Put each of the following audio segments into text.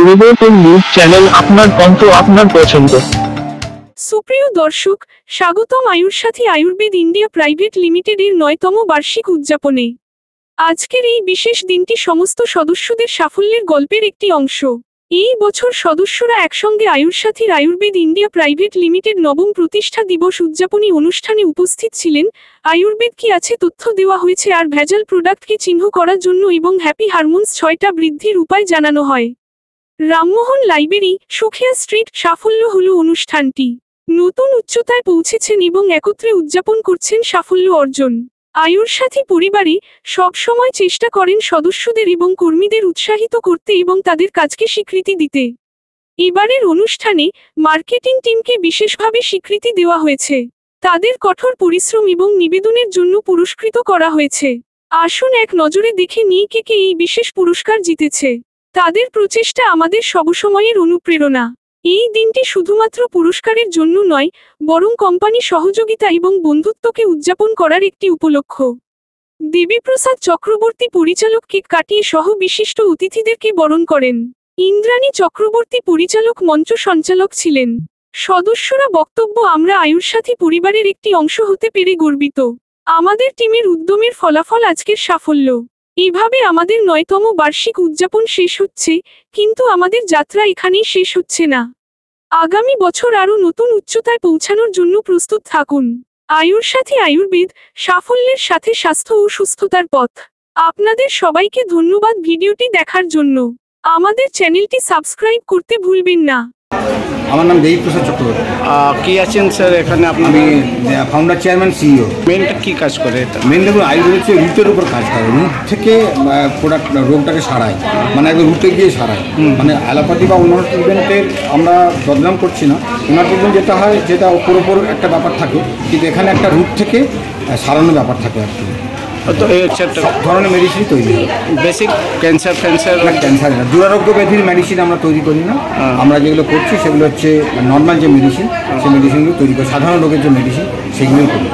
Reporter news channel, আপনার কণ্ঠ, আপনার পছন্দ। সুপ্রিয় দর্শক, স্বাগতম আয়ুর সাথী আয়ুর্বেদ ইন্ডিয়া প্রাইভেট লিমিটেডের 9তম বার্ষিক উদযাপনে। আজকের এই বিশেষ দিনটি সমস্ত সদস্যদের সাফল্যের গল্পের একটি অংশ। এই বছর সদস্যরা একসঙ্গে আয়ুর সাথীর আয়ুর্বেদ ইন্ডিয়া প্রাইভেট লিমিটেড নবম প্রতিষ্ঠা দিবস উদযাপনী অনুষ্ঠানে উপস্থিত ছিলেন। আয়ুর্বেদ কি আছে তথ্য দেওয়া হয়েছে আর ভেজাল প্রোডাক্টকে চিহ্ন করার জন্য এবং হ্যাপি হারমোনস 6টা বৃদ্ধির উপায় জানানো হয়। Rammohan library, Sukhia street. সাফল্য হলো অনুষ্ঠানটি নতুন উচ্চতায় পৌঁছেছেন এবং একত্রে উদযাপন করছেন সাফল্য অর্জন। আয়ুর সাথী পরিবারে সব সময় চেষ্টা করেন সদস্যদের এবং কর্মীদের উৎসাহিত করতে এবং তাদের কাজকে স্বীকৃতি দিতে। এবারের অনুষ্ঠানে মার্কেটিং টিমকে বিশেষভাবে স্বীকৃতি দেওয়া হয়েছে। তাদের কঠোর পরিশ্রম এবং নিবেদনের জন্য পুরস্কৃত করা হয়েছে। আসুন এক নজরে দেখে নিই কে কে এই বিশেষ পুরস্কার জিতেছে। তাদের প্রচেষ্টা আমাদের সবসময়ের অনুপ্রেরণা। এই দিনটি শুধুমাত্র পুরস্কারের জন্য নয়, বরং কোম্পানি সহযোগিতা এবং বন্ধুত্বকে উদযাপন করার একটি উপলক্ষ। দেবীপ্রসাদ চক্রবর্তী পরিচালক কেক কাটিয়ে সহ বিশিষ্ট অতিথিদেরকে বরণ করেন। ইন্দ্রাণী চক্রবর্তী পরিচালক মঞ্চ সঞ্চালক ছিলেন। সদস্যরা বক্তব্য, আমরা আয়ুর সাথী পরিবারের একটি অংশ হতে পেরে গর্বিত। আমাদের টিমের উদ্যমের ফলাফল আজকের সাফল্য। এভাবে আমাদের 9তম বার্ষিক উদযাপন শেষ হচ্ছে, কিন্তু আমাদের যাত্রা এখানেই শেষ হচ্ছে না। আগামী বছর আরও নতুন উচ্চতায় পৌঁছানোর জন্য প্রস্তুত থাকুন। আয়ুর সাথী আয়ুর্বেদ, সাফল্যের সাথে স্বাস্থ্য ও সুস্থতার পথ। আপনাদের সবাইকে ধন্যবাদ ভিডিওটি দেখার জন্য। আমাদের চ্যানেলটি সাবস্ক্রাইব করতে ভুলবেন না। আমার নাম দেবীপ্রসাদ চক্রবর্তী। কি আছেন স্যার এখানে? আপনি আমি ফাউন্ডার, চেয়ারম্যান, সিইও। মেনটা কি কাজ করে? মেন দেখুন, আয়ুর্বেদ হচ্ছে রুটের উপর কাজ করে। রুট থেকে প্রোডাক্ট রোগটাকে সারায়, মানে একবার রুটে গিয়ে সারায়। মানে অ্যালোপ্যাথি বা অন্যান্য ট্রিটমেন্টের আমরা বদনাম করছি না। ওনার ট্রিটমেন্ট যেটা হয়, যেটা ওপর একটা ব্যাপার থাকে, কিন্তু এখানে একটা রুট থেকে সারানোর ব্যাপার থাকে আর কি। তো এই হচ্ছে সব ধরনের মেডিসিন তৈরি হয়। বেসিক ক্যান্সার ক্যান্সার না, দুরারোগ্য ব্যাধির মেডিসিন আমরা তৈরি করি না। আমরা যেগুলো করছি সেগুলো হচ্ছে নর্মাল যে মেডিসিন, সেই মেডিসিনগুলো তৈরি করি। সাধারণ রোগের যে মেডিসিন সেগুলোই করি।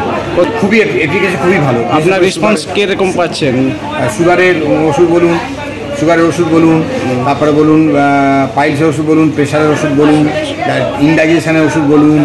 খুবই এফিকাসি, খুবই ভালো। আপনার রেসপন্স কীরকম পাচ্ছেন? সুগারের ওষুধ বলুন, তারপরে বলুন পাইলসের ওষুধ বলুন, প্রেশারের ওষুধ বলুন, ইনডাইজেশনের ওষুধ বলুন,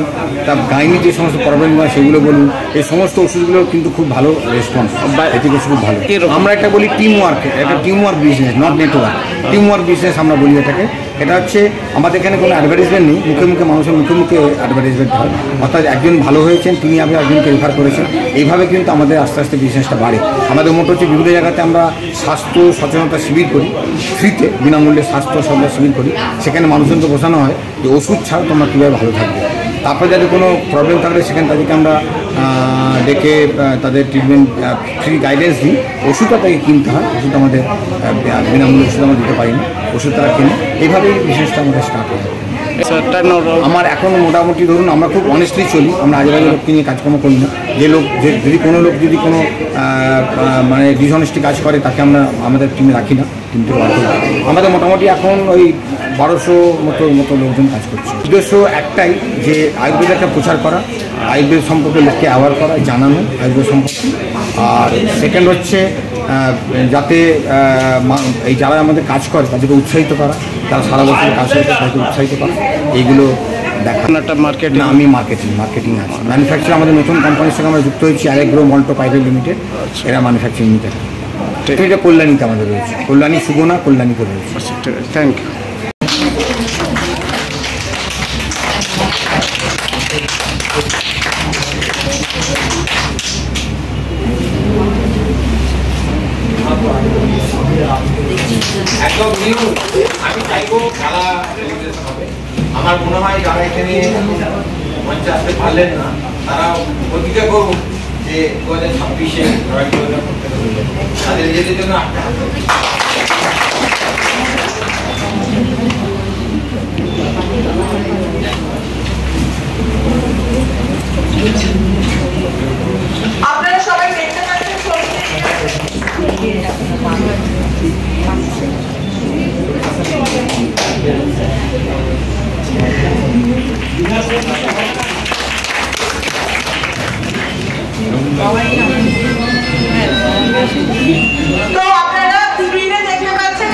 তার গাইনি যে সমস্ত প্রবলেম হয় সেগুলো বলুন, এই সমস্ত ওষুধগুলো কিন্তু খুব ভালো রেসপন্স, এফিকাসি খুব ভালো। আমরা একটা বলি টিম ওয়ার্ক, একটা team work business, not network. Team work business আমরা বলি এটাকে। এটা হচ্ছে আমাদের এখানে কোনো অ্যাডভার্টাইজমেন্ট নেই, মুখে মানুষের মুখে অ্যাডভার্টাইজমেন্ট হয়। অর্থাৎ একজন ভালো হয়েছেন, তিনি আবার একজনকে রেফার করেছেন। এইভাবে কিন্তু আমাদের আস্তে আস্তে বিজনেসটা বাড়ে। আমাদের মোট হচ্ছে বিভিন্ন জায়গাতে আমরা স্বাস্থ্য সচেতনতা শিবির করি, ফ্রিতে বিনামূল্যে স্বাস্থ্য সচেতনতা শিবির করি। সেখানে মানুষজনকে বোঝানো হয় যে ওষুধ ছাড়া তোমরা কীভাবে ভালো থাকবে। তারপরে যাদের কোনো প্রবলেম থাকলে সেখানে তাদেরকে আমরা ডেকে তাদের ট্রিটমেন্ট ফ্রি গাইডেন্স দিই। ওষুধটা তাকে কিনতে হয়, ওষুধ আমাদের বিনামূল্যে ওষুধ আমরা দিতে পারি না, ওষুধ তারা কেনে। এইভাবেই বিজনেসটা আমাদের স্টার্ট হয়। আমার এখন মোটামুটি ধরুন, আমরা খুব অনেস্টলি চলি। আমরা আজেবাজে লোককে নিয়ে কাজকর্ম করি না। যদি কোনো লোক যদি কোনো মানে ডিসঅনেস্টি কাজ করে, তাকে আমরা আমাদের টিমে রাখি না। কিন্তু আমাদের মোটামুটি এখন ওই 1200 মতো লোকজন কাজ করছে। উদ্দেশ্য একটাই, যে আয়ুর্বেদকে প্রচার করা, আয়ুর্বেদ সম্পর্কে লোককে অ্যাওয়ার করা, জানানো আয়ুর্বেদ সম্পর্কে। আর সেকেন্ড হচ্ছে যাতে এই যারা আমাদের কাজ করে তাদেরকে উৎসাহিত করা, তারা সারা বছর কাজ করে তাদেরকে উৎসাহিত করা, এইগুলো দেখা। মার্কেটিং? না, আমি মার্কেটিং আছে। ম্যানুফ্যাকচার আমাদের নতুন কোম্পানির সঙ্গে আমরা যুক্ত হয়েছি, অ্যাগ্রো মল্টো প্রাইভেট লিমিটেড। এরা ম্যানুফ্যাকচারিং নিতে থাকে। এটা কল্যাণীতে আমাদের রয়েছে, কল্যাণী সুগনা কল্যাণীতে রয়েছে। Thank you. আমি চাইবো খেলা হবে। আমার মনে হয় যারা এখানে মঞ্চে আসতে পারলেন না, তারা প্রতিজ্ঞা করুন যে 2026-এ তাদের নিজেদের জন্য আপনারা সবাই দেখতে পাচ্ছেন তো আপনারা স্ক্রিনে দেখতে পাচ্ছেন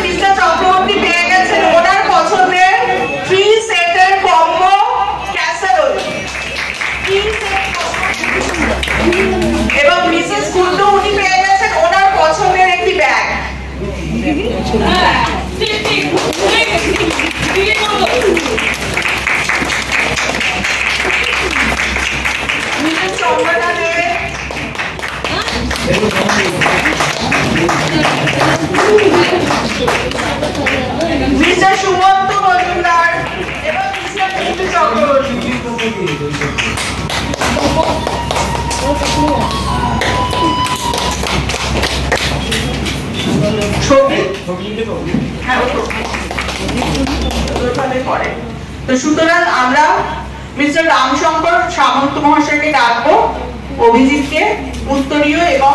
হ্যাঁ সালে পরে। তো সুতরাং আমরা মিস্টার রামশঙ্কর সামন্ত মহাশয়কে ডাকবো, অভিজিৎকে উত্তরীয় এবং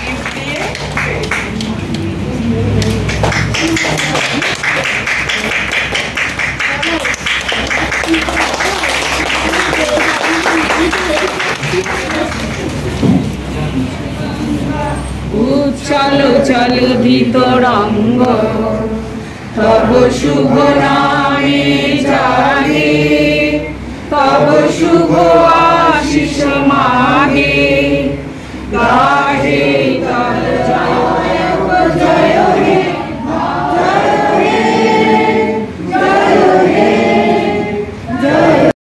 gift দিয়ে উচ্ছল চলধিত রঙ্গ তব শুভ নামে জাগে, তব শুভ